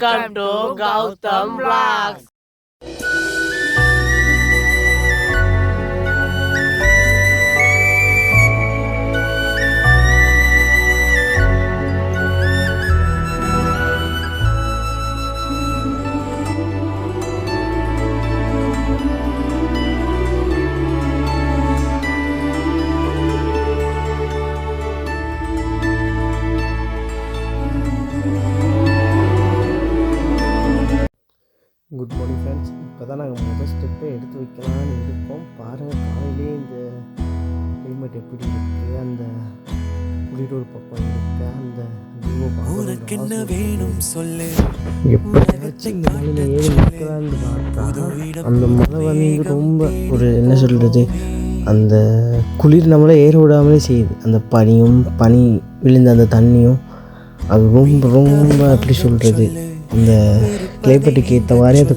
Welcome to Gautam Vlogs. Good morning friends. இப்போ தான் நாங்கள் முதல் ஸ்டெப்பை எடுத்து வைக்கலான்னு இருக்கோம். பாருங்கள், காலையிலே இந்த கிளைமேட் எப்படி இருக்குது, அந்த குளிர் ஒரு பக்கம் இருக்குது, அந்த எப்படியாச்சும் இந்த மலையில் ஏறி நிற்கலான்னு பார்த்தா அந்த மலை வந்து ரொம்ப ஒரு என்ன சொல்கிறது, அந்த குளிர் நம்மளை ஏற விடாமலே செய்யுது. அந்த பனி விழுந்த அந்த தண்ணியும் அது ரொம்ப ரொம்ப எப்படி சொல்கிறது, அந்த கிளைமேட்டுக்கு ஏற்ற மாதிரி அது